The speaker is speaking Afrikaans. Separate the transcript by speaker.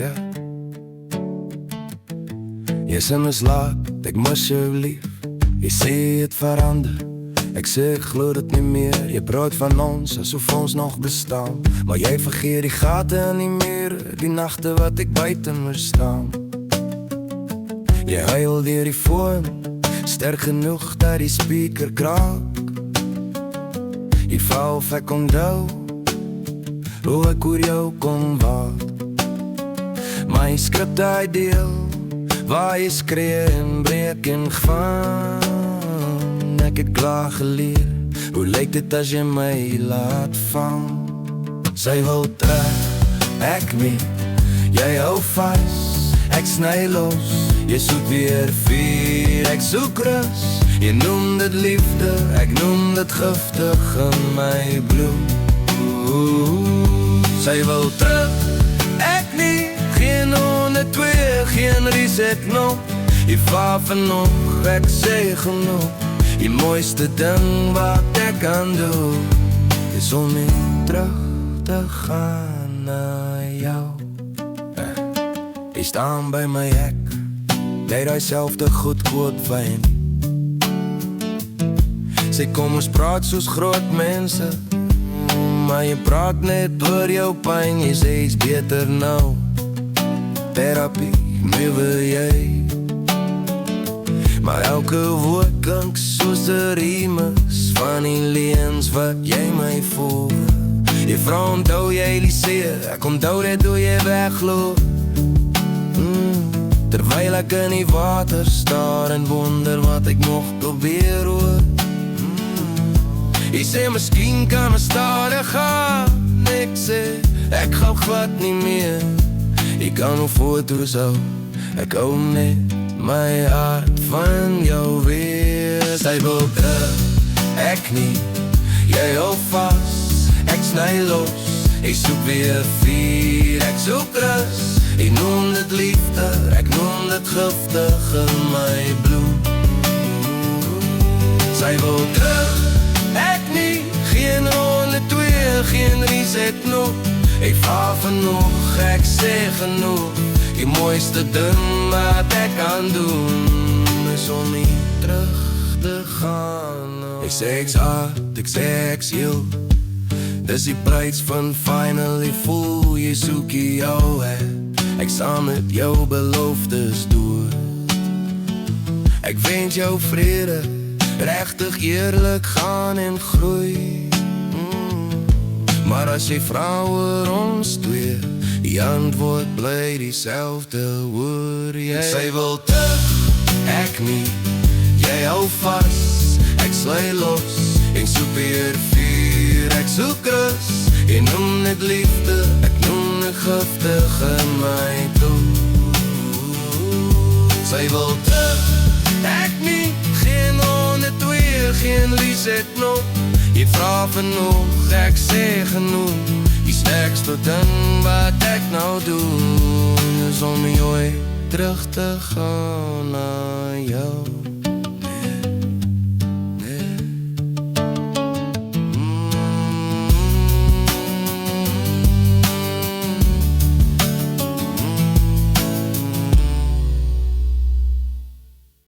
Speaker 1: ja. Jy sê mislaat, ek mis jou lief. Jy sê het verander, ek sê ek glo dit nie meer. Jy praat van ons, asof ons nog bestaan, maar jy vergeet die gate in die mure, die nachte wat ek buiten moes staan. Jy huil deur die foon, sterk genoeg dat die speaker kraak. Jy vra of ek onthou hoe ek oor jou kon waak. My skripte uitdeel, waar jy skree en breek en gevang. Ek het klaar geleer, hoe lyk dit as jy my laat vang? Sy wil terug, ek nie, jy hou vas, ek sny los. Jy soek weer vuur, ek soek rus. Jy noem dit liefde, ek noem dit giftig in my bloed. Sy wil terug, ek nie, geen 102, geen reset knop. Jy vaar van nog, ek sê genoeg. Die mooiste ding wat ek kan doen, is om nie terug te gaan na jou. Jy staan by my hek, jy die selfde goedkoop wyn. Sê kom ons praat soos groot mense, maar jy praat net oor jou pyn. Jy sê is beter nou, therapie, meer wil jy. Maar elke woord klink soos 'n remix van die leens wat jy my voel. Jy vra onthou jy Elisee, ek onthou net hoe jy wegloop. Terwyl ek in die water staar en wonder wat ek nog probeer hoor. Jy sê miskien kan ons stadig gaan, ek sê ek gou glad nie meer. Jy kan nog foto's hou, ek hou net my hart van jou weer. Sy wil terug, ek nie, jy hou vas, ek sny los. Ek soek weer vuur, ek soek rus. Ek noem dit liefde, ek noem dit giftig in my bloed. Sy wil terug, ek nie, geen 102, geen reset knop. Ek vaar van nog, ek sê genoeg. Die mooiste ding wat ek kan doen, is om nie terug te gaan. Ek sê ek's hard, ek sê ek's heel. Dis die prys van finally voel, jy soek jou het. Ek saam met jou beloftes door. Ek wens jou vrede, regtig eerlik gaan en groei. Maar as jy vra oor ons twee, die antwoord bly dieselfde hoor jy. Sy wil terug, ek nie, jy hou vas, ek sly los. Ek soek weer vuur, ek soek rus. Jy noem dit liefde, ek noem dit giftig in my bloed. Sy wil terug, ek nie, geen 102, geen reset knop. Jy vra van nog, ek sê genoeg. Die sterkste ding wat ek nou doen, is om jy ooit terug te gaan na jou.